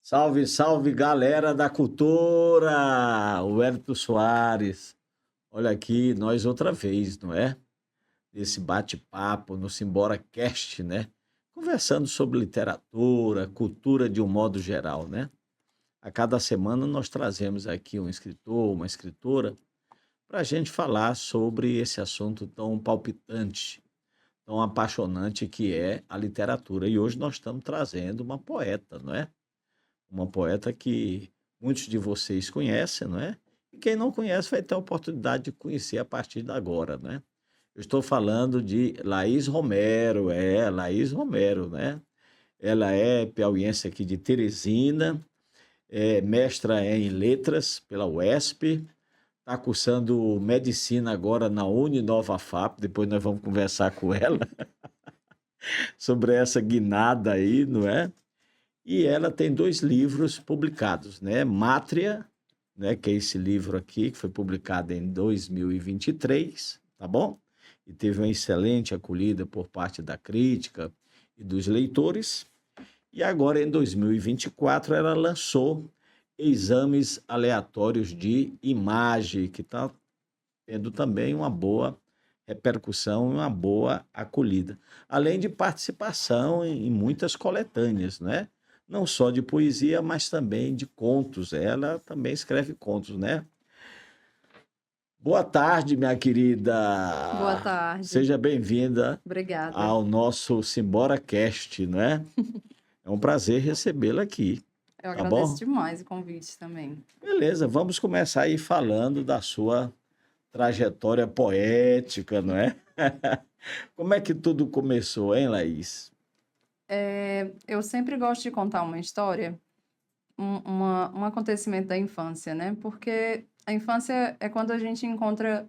Salve, salve, galera da cultura! O Hélito Soares. Olha aqui, nós outra vez, não é? Esse bate-papo no Simbora Cast, né? Conversando sobre literatura, cultura de um modo geral, né? A cada semana nós trazemos aqui um escritor, uma escritora, para a gente falar sobre esse assunto tão palpitante, tão apaixonante que é a literatura. E hoje nós estamos trazendo uma poeta, não é? Uma poeta que muitos de vocês conhecem, não é? E quem não conhece vai ter a oportunidade de conhecer a partir de agora, né? Eu estou falando de Laís Romero, Laís Romero, né? Ela é piauiense aqui de Teresina, é mestra em letras pela UESP, está cursando medicina agora na Uninova FAP, depois nós vamos conversar com ela sobre essa guinada aí, não é? E ela tem dois livros publicados, né? Mátria, né, que é esse livro aqui, que foi publicado em 2023, tá bom? E teve uma excelente acolhida por parte da crítica e dos leitores. E agora, em 2024, ela lançou Exames Aleatórios de Imagem, que está tendo também uma boa repercussão e uma boa acolhida. Além de participação em muitas coletâneas, né? Não só de poesia, mas também de contos. Ela também escreve contos, né? Boa tarde, minha Boa querida. tarde. Seja bem-vinda Obrigada. ao nosso Simbora Cast, né? É um prazer recebê-la aqui, Eu tá agradeço bom? demais o convite também. Beleza, vamos começar aí falando da sua trajetória poética, não é? Como é que tudo começou, hein, Laís? Eu sempre gosto de contar uma história, um acontecimento da infância, né? Porque a infância é quando a gente encontra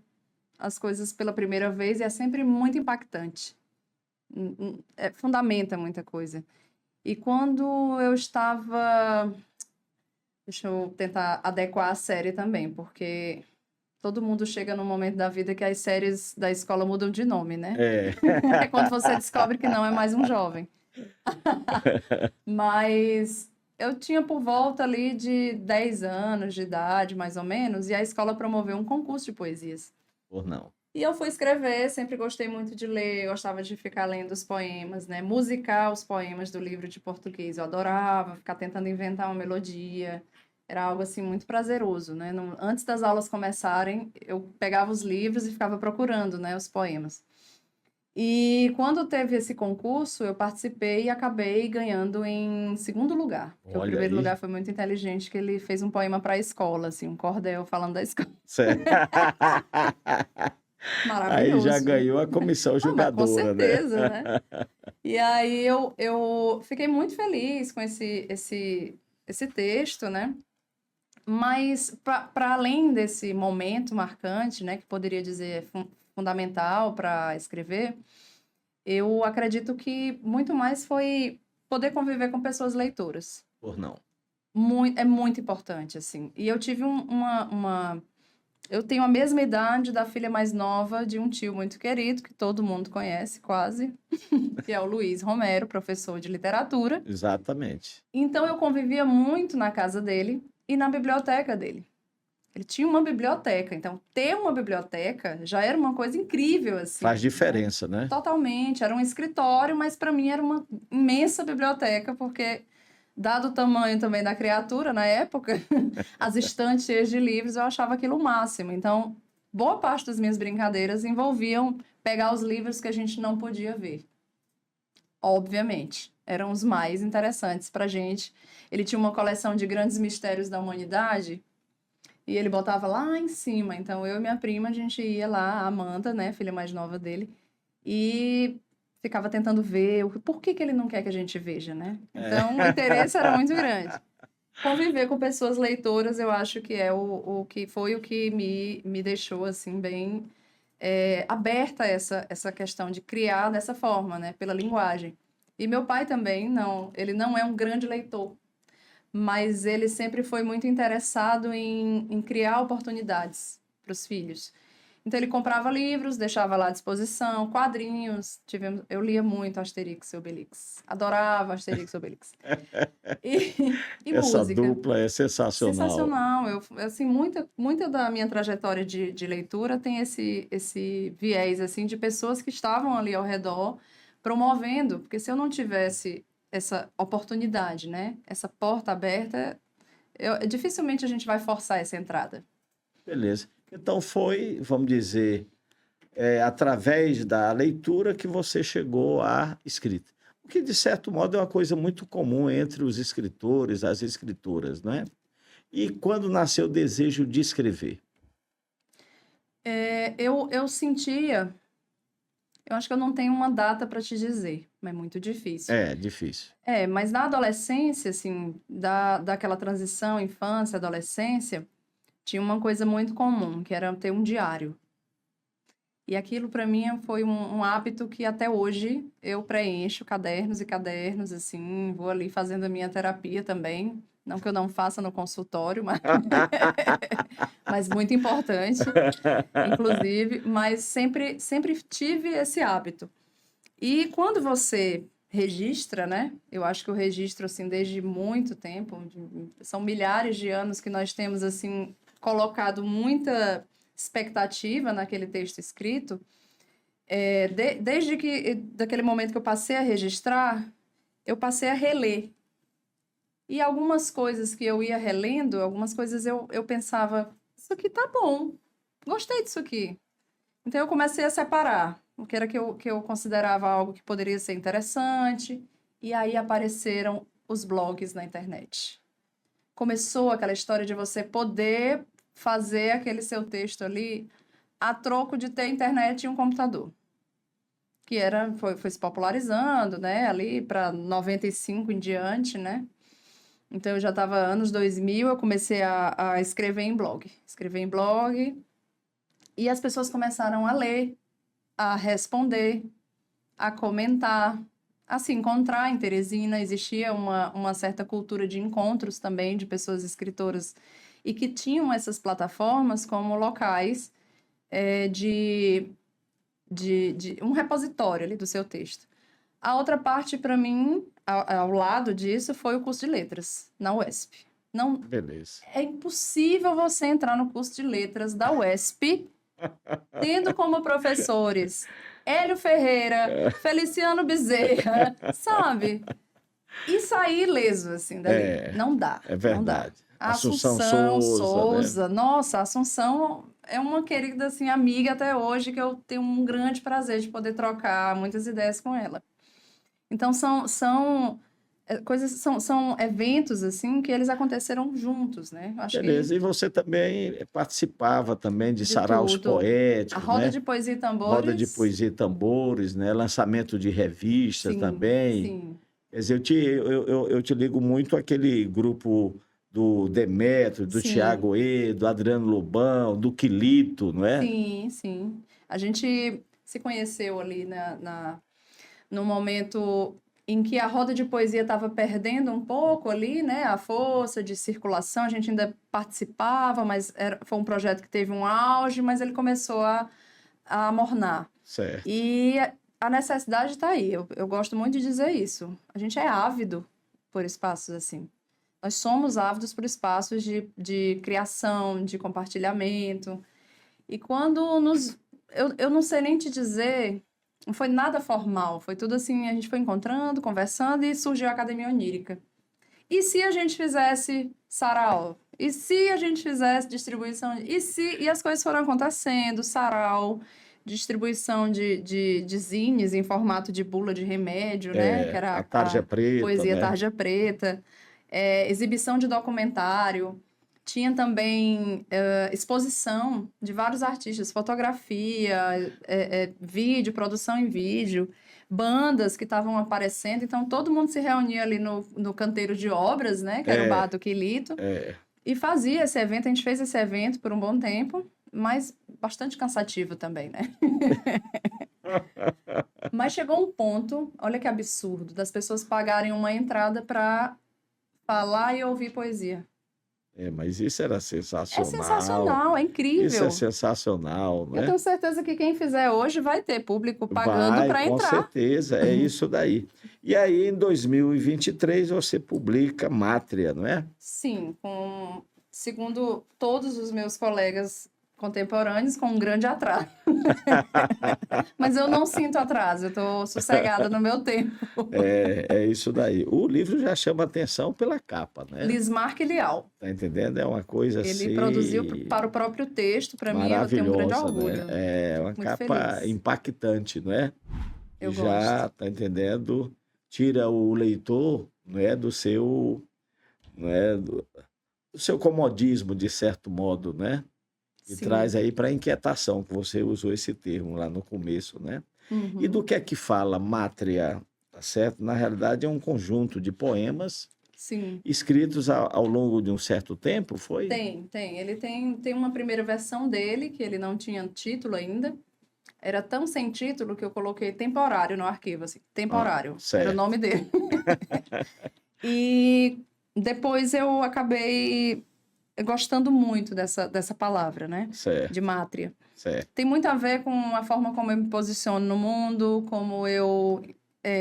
as coisas pela primeira vez e é sempre muito impactante. Fundamenta muita coisa. E quando eu estava... Deixa eu tentar adequar a série também, porque todo mundo chega num momento da vida que as séries da escola mudam de nome, né? É. É quando você descobre que não é mais um jovem. Mas eu tinha por volta ali de 10 anos de idade, mais ou menos, e a escola promoveu um concurso de poesias. Por não. E eu fui escrever, sempre gostei muito de ler, gostava de ficar lendo os poemas, né? Musicar os poemas do livro de português. Eu adorava ficar tentando inventar uma melodia. Era algo assim muito prazeroso, né? Antes das aulas começarem, eu pegava os livros e ficava procurando, né, os poemas. E quando teve esse concurso, eu participei e acabei ganhando em segundo lugar. Porque o Olha primeiro lugar aí. foi muito inteligente, que ele fez um poema para a escola, assim, um cordel falando da escola. Certo. Aí já Maravilhoso. ganhou a comissão Ah, mas com julgadora, né? certeza, né? E aí eu fiquei muito feliz com esse texto, né? Mas para além desse momento marcante, né, que poderia dizer fundamental para escrever, eu acredito que muito mais foi poder conviver com pessoas leitoras. Por não. É muito importante, assim. E eu tive eu tenho a mesma idade da filha mais nova de um tio muito querido, que todo mundo conhece, quase, que é o Luiz Romero, professor de literatura. Exatamente. Então, eu convivia muito na casa dele e na biblioteca dele. Ele tinha uma biblioteca, então ter uma biblioteca já era uma coisa incrível, assim, Faz né? diferença, né? Totalmente, era um escritório, mas para mim era uma imensa biblioteca, porque, dado o tamanho também da criatura na época, as estantes cheias de livros, eu achava aquilo o máximo. Então, boa parte das minhas brincadeiras envolviam pegar os livros que a gente não podia ver. Obviamente, eram os mais interessantes para gente. Ele tinha uma coleção de grandes mistérios da humanidade e ele botava lá em cima. Então, eu e minha prima, a gente ia lá, a Amanda, né, filha mais nova dele, e ficava tentando ver por que ele não quer que a gente veja, né? Então, o interesse era muito grande. Conviver com pessoas leitoras, eu acho que é o que foi o que me deixou, assim, bem aberta a essa questão de criar dessa forma, né, pela linguagem. E meu pai também, ele não é um grande leitor, mas ele sempre foi muito interessado em criar oportunidades para os filhos. Então ele comprava livros, deixava lá à disposição, quadrinhos. Eu lia muito Asterix e Obelix. Adorava Asterix e Obelix. E Essa música. dupla é sensacional. Sensacional. Assim, muita da minha trajetória de leitura tem esse viés assim de pessoas que estavam ali ao redor promovendo, porque se eu não tivesse essa oportunidade, né, essa porta aberta, dificilmente a gente vai forçar essa entrada. Beleza. Então foi, vamos dizer, através da leitura que você chegou à escrita. O que, de certo modo, é uma coisa muito comum entre os escritores, as escritoras, não é? E quando nasceu o desejo de escrever? Eu sentia, eu acho que eu não tenho uma data para te dizer, mas é muito difícil. É, difícil. Mas na adolescência, assim, daquela transição, infância, adolescência, tinha uma coisa muito comum, que era ter um diário. E aquilo, para mim, foi um hábito que até hoje eu preencho cadernos e cadernos, assim, vou ali fazendo a minha terapia também. Não que eu não faça no consultório, mas muito importante, inclusive. Mas sempre tive esse hábito. E quando você registra, né? Eu acho que o registro, assim, desde muito tempo, são milhares de anos que nós temos, assim, colocado muita expectativa naquele texto escrito. Desde daquele momento que eu passei a registrar, eu passei a reler. E algumas coisas que eu ia relendo, algumas coisas eu pensava, isso aqui tá bom, gostei disso aqui. Então eu comecei a separar o que era que eu considerava algo que poderia ser interessante, e aí apareceram os blogs na internet. Começou aquela história de você poder fazer aquele seu texto ali a troco de ter internet e um computador. Que foi se popularizando, né, ali para 95 em diante, né? Então eu já estava anos 2000, eu comecei a escrever em blog. Escrever em blog, e as pessoas começaram a ler, a responder, a comentar, a se encontrar em Teresina. Existia uma certa cultura de encontros também de pessoas escritoras e que tinham essas plataformas como locais de um repositório ali do seu texto. A outra parte, para mim, ao lado disso, foi o curso de letras na UESP. Não, Beleza. é impossível você entrar no curso de letras da UESP tendo como professores Hélio Ferreira, Feliciano Bezerra, sabe? E sair ileso, assim, dali. Não dá, É não dá. verdade. A Assunção Assunção Souza, né? Nossa, a Assunção é uma querida, assim, amiga até hoje, que eu tenho um grande prazer de poder trocar muitas ideias com ela. Então, são eventos, assim, que eles aconteceram juntos, né? Acho Beleza. que E você também participava também de de saraus tudo. A poéticos, roda né? de poesia e Roda de tambores, poesia e tambores, né? Lançamento de revistas sim, também. sim. Quer dizer, eu te ligo muito àquele grupo do Demétrio, do Sim, Tiago E, do Adriano Lobão, do Quilito, não é? sim, sim. A gente se conheceu ali no momento em que a roda de poesia estava perdendo um pouco ali, né? A força de circulação, a gente ainda participava, mas foi um projeto que teve um auge, mas ele começou a amornar. Certo. E a necessidade está aí. Eu gosto muito de dizer isso. A gente é ávido por espaços assim. Nós somos ávidos por espaços de criação, de compartilhamento. E quando eu não sei nem te dizer, não foi nada formal, foi tudo assim, a gente foi encontrando, conversando e surgiu a Academia Onírica. E se a gente fizesse sarau? E se a gente fizesse distribuição? E as coisas foram acontecendo, sarau, distribuição de zines em formato de bula de remédio, né? Que A era Tarja a Preta, poesia né? Tarja Preta, exibição de documentário. Tinha também exposição de vários artistas, fotografia, vídeo, produção em vídeo, bandas que estavam aparecendo. Então, todo mundo se reunia ali no canteiro de obras, né? Que era o Bar É, do Quilito, é. e fazia esse evento. A gente fez esse evento por um bom tempo, mas bastante cansativo também, né? Mas chegou um ponto, olha que absurdo, das pessoas pagarem uma entrada para falar e ouvir poesia. Mas isso era É sensacional. sensacional, é Isso é incrível. sensacional, Eu né? tenho certeza que quem fizer hoje vai ter público pagando Vai, para com entrar. certeza, é isso daí. E aí, em 2023, você publica Mátria, não é? Sim, segundo todos os meus colegas contemporâneos, com um grande atraso. Mas eu não sinto atraso, eu estou sossegada no meu tempo. É isso daí. O livro já chama atenção pela capa, né? Lismar Leal. Tá entendendo? É uma coisa Ele produziu assim para o próprio texto, para mim, eu tenho um grande maravilhosa, né? orgulho. É uma Muito capa feliz. impactante, não é? E Eu gosto. já, tá entendendo? Tira o leitor, não é, não é, do seu comodismo, de certo modo, né? E Sim. traz aí para a inquietação, que você usou esse termo lá no começo, né? E do Uhum. que é que fala Mátria, tá certo? Na realidade é um conjunto de poemas Sim. escritos ao longo de um certo tempo, foi? Tem. Ele tem uma primeira versão dele, que ele não tinha título ainda. Era tão sem título que eu coloquei temporário no arquivo, assim, Ah, temporário. Era o certo, nome dele. E depois eu acabei gostando muito dessa palavra, né? De certo, mátria. certo. Tem muito a ver com a forma como eu me posiciono no mundo, como eu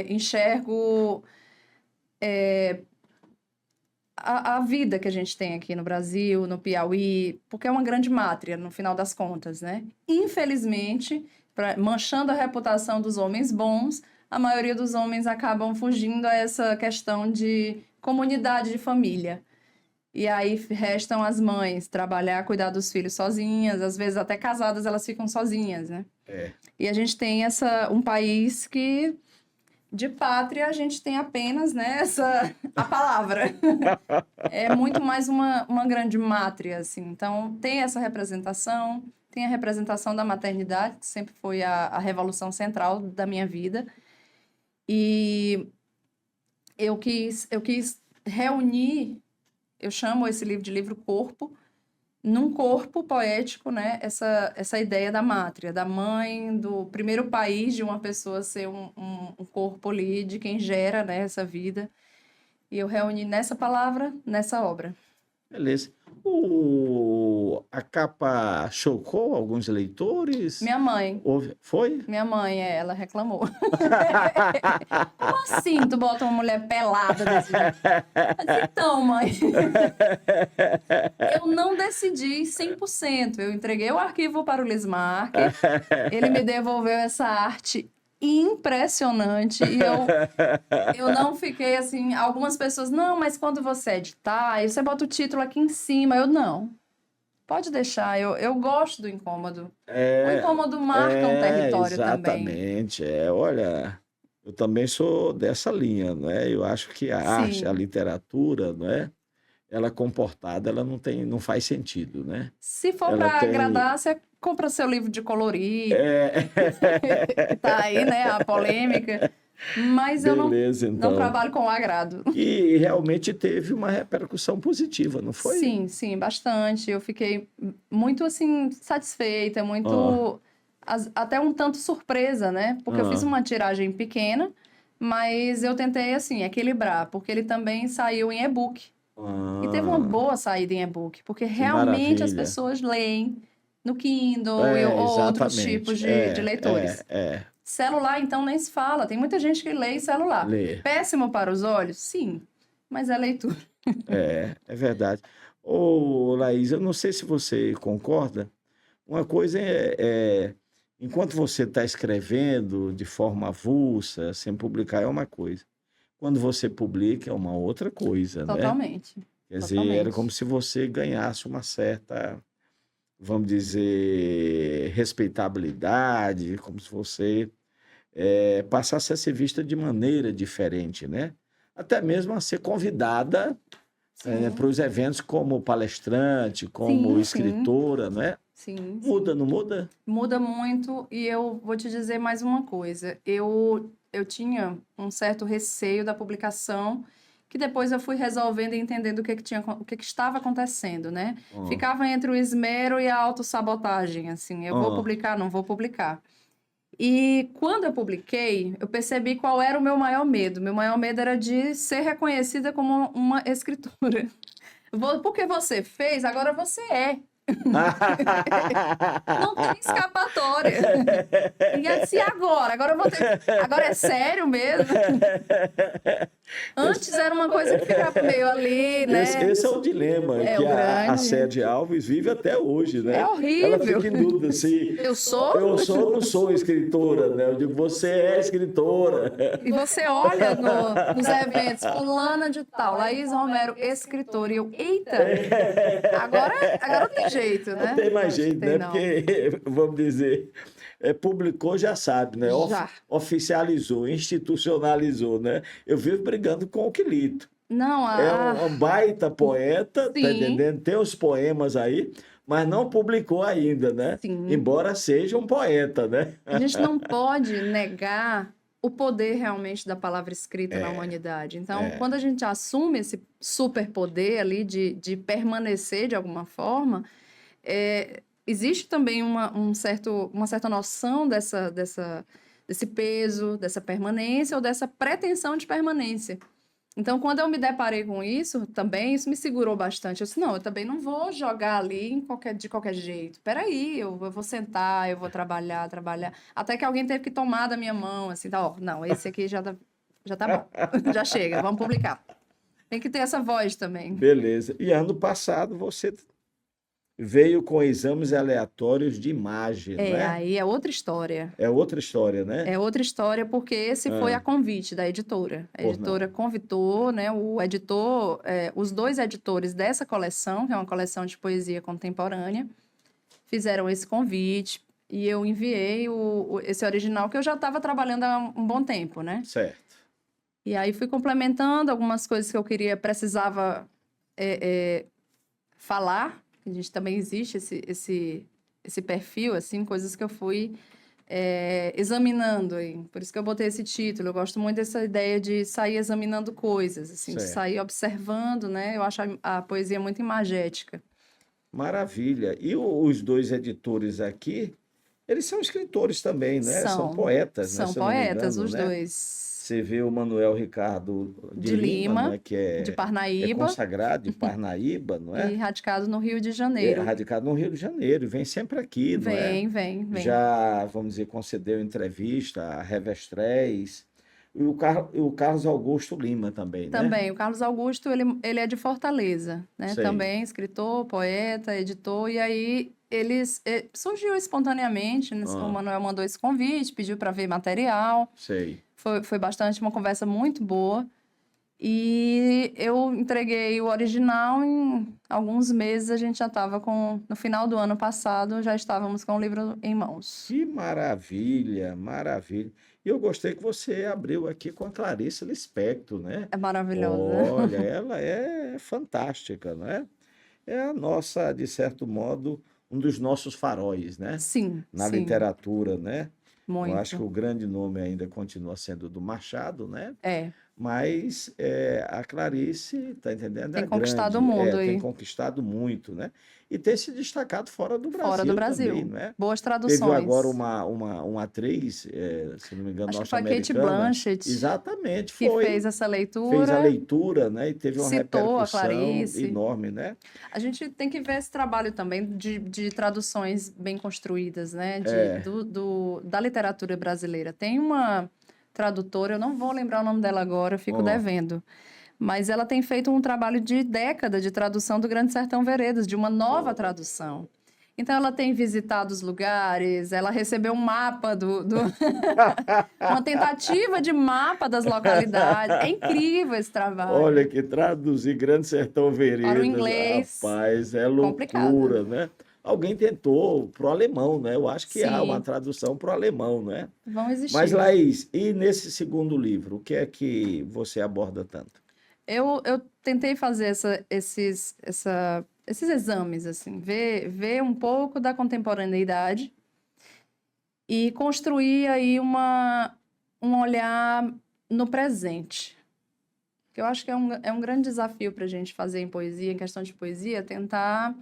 enxergo a vida que a gente tem aqui no Brasil, no Piauí, porque é uma grande mátria, no final das contas, né? Infelizmente, manchando a reputação dos homens bons, a maioria dos homens acabam fugindo a essa questão de comunidade de família. E aí restam as mães trabalhar, cuidar dos filhos sozinhas, às vezes até casadas elas ficam sozinhas, né? É. E a gente tem um país que de pátria a gente tem apenas, né, a palavra. É muito mais uma grande mátria, assim. Então, tem essa representação, tem a representação da maternidade, que sempre foi a revolução central da minha vida. E eu quis reunir, eu chamo esse livro de livro corpo, num corpo poético, né? Essa ideia da mátria, da mãe, do primeiro país de uma pessoa ser um corpo ali, de quem gera, né, essa vida. E eu reuni nessa palavra, nessa obra. Beleza. A capa chocou alguns leitores? Minha mãe. Foi? Minha mãe, ela reclamou. Como assim tu bota uma mulher pelada desse jeito? Eu disse, então, mãe, eu não decidi 100%. Eu entreguei o arquivo para o Lismark, ele me devolveu essa arte impressionante e eu não fiquei assim. Algumas pessoas, não, mas quando você editar, aí você bota o título aqui em cima. Eu não. Pode deixar, eu gosto do incômodo. O É, incômodo marca um território também. exatamente. Olha, eu também sou dessa linha, não é? Eu acho que a arte, a Sim. literatura, não é? Ela comportada, ela não faz sentido, né? Se for Ela para tem. agradar, você compra seu livro de colorir, É... que tá aí, né, a polêmica. Mas eu Beleza, não então. trabalho com agrado. E realmente teve uma repercussão positiva, não foi? Sim, bastante. Eu fiquei muito, assim, satisfeita, Ah, muito... até um tanto surpresa, né? Porque eu fiz ah, uma tiragem pequena, mas eu tentei, assim, equilibrar, porque ele também saiu em e-book. E teve uma ah, boa saída em e-book, porque que realmente as maravilha. pessoas leem no Kindle ou outros Exatamente. tipos de leitores. É. Celular, então, nem se fala. Tem muita gente que lê em celular. Lê. Péssimo para os olhos? Sim, mas é leitura. É verdade. Ô, Laís, eu não sei se você concorda. Uma coisa enquanto você está escrevendo de forma avulsa, sem publicar, é uma coisa. Quando você publica, é uma outra coisa, né? Totalmente, Quer dizer, era como totalmente. se você ganhasse uma certa, vamos dizer, respeitabilidade, como se você passasse a ser vista de maneira diferente, né? Até mesmo a ser convidada para Sim, os eventos como palestrante, como sim. escritora, não é? Muda, Sim. não muda? Muda muito e eu vou te dizer mais uma coisa. Eu tinha um certo receio da publicação, que depois eu fui resolvendo e entendendo o que estava acontecendo, né? Ah, Ficava entre o esmero e a autossabotagem, assim, eu vou ah, publicar, não vou publicar. E quando eu publiquei, eu percebi qual era o meu maior medo. Meu maior medo era de ser reconhecida como uma escritora. Porque você fez, agora você é. Não tem escapatória. E assim, agora eu vou ter. Agora é sério mesmo? Antes era uma coisa que ficava meio ali, né? Esse é o dilema É que o a grande. Sede Alves vive até hoje, É né? Ela horrível. fica em dúvida se Eu sou? eu sou ou não sou escritora, né? Eu digo, você é escritora. E você olha nos eventos, fulana de tal, Laís Romero, escritora. E eu, eita, agora não tem jeito, Não né? tem mais jeito, Tem né? não. Porque, vamos dizer, publicou, já sabe, né? Já. Oficializou, institucionalizou, né? Eu vivo brigando com o Quilito. Não, É um baita poeta, tá sim, entendendo? Tem os poemas aí, mas não publicou ainda, né? sim. Embora seja um poeta, né? A gente não pode negar o poder realmente da palavra escrita na humanidade. Então, quando a gente assume esse superpoder ali de permanecer de alguma forma, existe também uma certa noção desse peso, dessa permanência ou dessa pretensão de permanência. Então, quando eu me deparei com isso, também isso me segurou bastante. Eu disse, não, eu também não vou jogar ali de qualquer jeito. Peraí, eu vou sentar, eu vou trabalhar. Até que alguém teve que tomar da minha mão, assim, tá, ó, não, esse aqui já tá bom, já chega, vamos publicar. Tem que ter essa voz também. Beleza. E ano passado você veio com exames aleatórios de imagem, não é? Aí é outra história. É outra história, né? É outra história, porque esse foi a Ah, convite da editora. A por não. editora convidou, né, o editor, os dois editores dessa coleção, que é uma coleção de poesia contemporânea, fizeram esse convite e eu enviei esse original que eu já estava trabalhando há um bom tempo, né? Certo. E aí fui complementando algumas coisas que eu precisava falar. A gente também existe esse perfil, assim, coisas que eu fui examinando aí. Por isso que eu botei esse título. Eu gosto muito dessa ideia de sair examinando coisas, assim, de Certo. sair observando, né? Eu acho a poesia muito imagética. Maravilha. E os dois editores aqui, eles são escritores também, né? São poetas, né? São Se eu não me poetas, engano, os né? dois. Você vê o Manuel Ricardo de De Lima, Lima, né? Que de é Parnaíba consagrado de Parnaíba, não e é? radicado no Rio de É Janeiro. radicado no Rio de Janeiro, vem sempre aqui, não é? Vem. Já, vamos dizer, concedeu entrevista a Revestréis. E o Carlos Augusto Lima também, né? Também, o Carlos Augusto, ele é de Fortaleza, né? Sei, Também escritor, poeta, editor, e aí surgiu espontaneamente, né? O ah, Manuel mandou esse convite, pediu para ver material, sei. foi bastante uma conversa muito boa, e eu entreguei o original em alguns meses, a gente já estava no final do ano passado, já estávamos com o livro em mãos. Que maravilha, maravilha. E eu gostei que você abriu aqui com a Clarice Lispector, né? É maravilhosa. Olha, ela é fantástica, não é? É a nossa, de certo modo, um dos nossos faróis, né? Sim, Na sim, literatura, né? Eu acho que muito. o grande nome ainda continua sendo do Machado, né? É, Mas a Clarice, tá entendendo? É tem a conquistado o grande, mundo tem aí. conquistado muito, né? E tem se destacado fora do Fora do Brasil também, Brasil. não é? Boas Teve agora traduções. uma atriz, se não me engano, Acho que foi a Kate norte-americana, Blanchett exatamente, que fez foi, essa fez a leitura, leitura, né? E teve uma citou a repercussão Clarice. enorme, né? A gente tem que ver esse trabalho também de traduções bem construídas, né? É, Da literatura brasileira. Tem uma tradutora, eu não vou lembrar o nome dela agora, eu fico ó, devendo. Mas ela tem feito um trabalho de década de tradução do Grande Sertão Veredas, de uma nova tradução. Então, ela tem visitado os lugares, ela recebeu um mapa uma tentativa de mapa das localidades. É incrível esse olha trabalho. que traduzir Grande Sertão Para o Veredas, inglês, rapaz, é complicado. loucura, né? Alguém tentou pro alemão, né? Eu acho que há uma Sim, tradução pro alemão, né? vão Mas, existir. Laís, e nesse segundo livro, o que é que você aborda tanto? Eu tentei fazer esses exames, assim, ver um pouco da contemporaneidade e construir aí um olhar no presente. Que eu acho que é um grande desafio para a gente fazer em poesia, em questão de poesia, tentar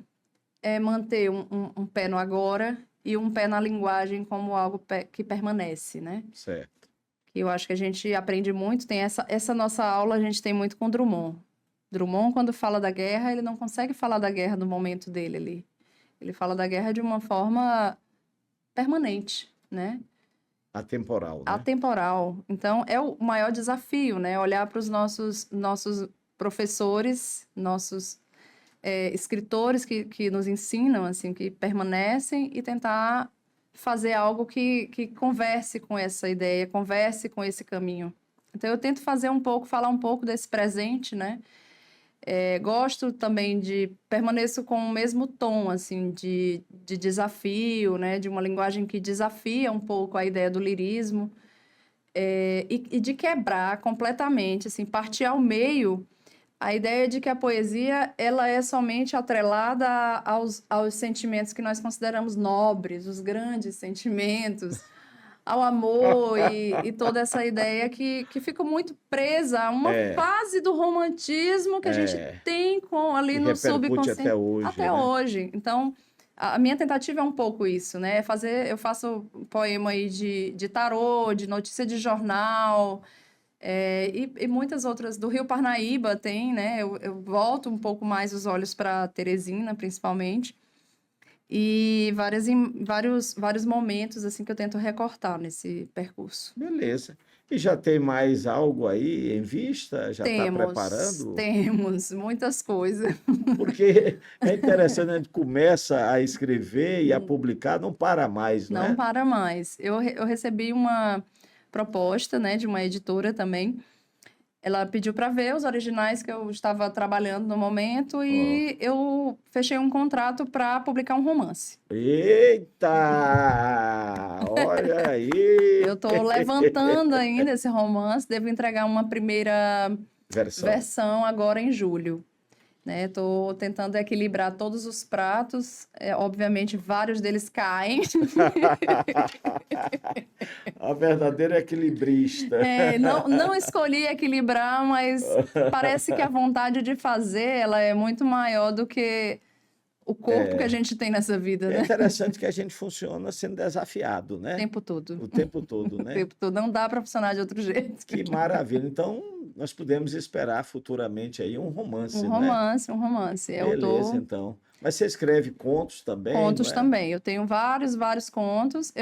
manter um pé no agora e um pé na linguagem como algo que permanece, né? Certo. Que eu acho que a gente aprende muito, tem essa nossa aula, a gente tem muito com Drummond. Drummond, quando fala da guerra, ele não consegue falar da guerra no momento dele ali. Ele fala da guerra de uma forma permanente, né? Atemporal, né? Atemporal. Então, é o maior desafio, né? Olhar para os nossos professores, nossos escritores que nos ensinam, assim, que permanecem e tentar fazer algo que converse com essa ideia, converse com esse caminho. Então, eu tento falar um pouco desse presente, né? Gosto também permaneço com o mesmo tom, assim, de desafio, né? De uma linguagem que desafia um pouco a ideia do lirismo, e de quebrar completamente, assim, partir ao meio a ideia de que a poesia, ela é somente atrelada aos sentimentos que nós consideramos nobres, os grandes sentimentos, ao amor e toda essa ideia que fica muito presa a uma fase do romantismo que a gente tem ali que no repercute subconsciente até hoje, até né? hoje. Então, a minha tentativa é um pouco isso, né? Eu faço poema aí de tarô, de notícia de jornal, e muitas outras. Do Rio Parnaíba tem, né? Eu volto um pouco mais os olhos para Teresina, principalmente. E vários momentos assim que eu tento recortar nesse percurso. Beleza. E já tem mais algo aí em vista? Já está preparando? Temos muitas coisas. Porque é interessante, a gente começa a escrever e a publicar, não para mais, não é? Não para mais. Eu recebi uma proposta, né, de uma editora também. Ela pediu para ver os originais que eu estava trabalhando no momento e eu fechei um contrato para publicar um romance. Eita! Olha aí! Eu estou levantando ainda esse romance, devo entregar uma primeira versão agora em julho. Estou tentando equilibrar todos os pratos, obviamente vários deles caem. A verdadeira equilibrista. Não escolhi equilibrar, mas parece que a vontade de fazer ela é muito maior do que o corpo que a gente tem nessa vida, né? É interessante que a gente funciona sendo desafiado, né? O tempo todo. O tempo todo, né? O tempo todo. Não dá para funcionar de outro jeito. Que maravilha. Então, nós podemos esperar futuramente aí um romance, né? Um romance. Beleza, então. Mas você escreve contos também, Contos não é? também. Eu tenho vários contos.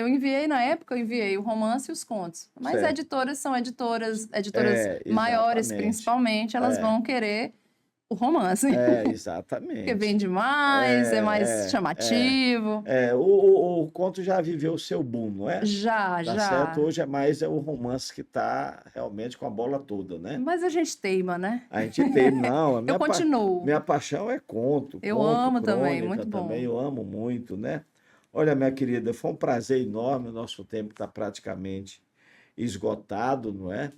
Na época, eu enviei o romance e os contos. Mas Certo. editoras são editoras maiores, principalmente, elas vão querer o romance. Exatamente. Porque vende mais, é mais chamativo. O conto já viveu o seu boom, não é? Já. Certo? Hoje é mais o romance que está realmente com a bola toda, né? Mas a gente teima, né? A gente teima, não. Eu continuo. Minha paixão é conto. Eu conto, amo crônica também, muito bom. Também, eu amo muito, né? Olha, minha querida, foi um prazer enorme. O nosso tempo está praticamente esgotado, não é?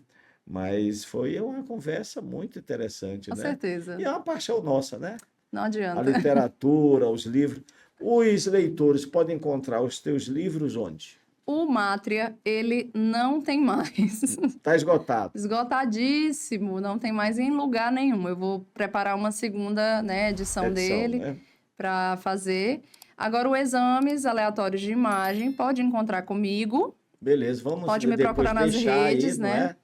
Mas foi uma conversa muito interessante, Com né? certeza. E é uma paixão nossa, né? Não adianta. A literatura, os livros. Os leitores podem encontrar os teus livros onde? O Mátria, ele não tem mais. Está esgotado. Esgotadíssimo, não tem mais em lugar nenhum. Eu vou preparar uma segunda, edição dele, né? para fazer. Agora, o Exames Aleatórios de Imagem, pode encontrar comigo. Beleza, vamos Pode me procurar nas redes, aí, né?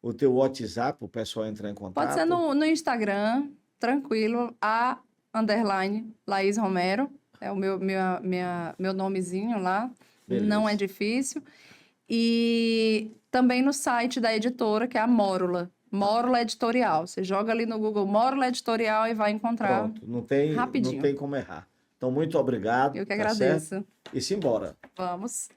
O teu WhatsApp, o pessoal entrar em contato. Pode ser no Instagram, tranquilo, _Laís Romero. É o meu nomezinho lá. Beleza. Não é difícil. E também no site da editora, que é a Mórula. Mórula Editorial. Você joga ali no Google Mórula Editorial e vai encontrar. Pronto, não tem como errar. Então, muito obrigado. Eu que agradeço. Certo? E simbora. Vamos.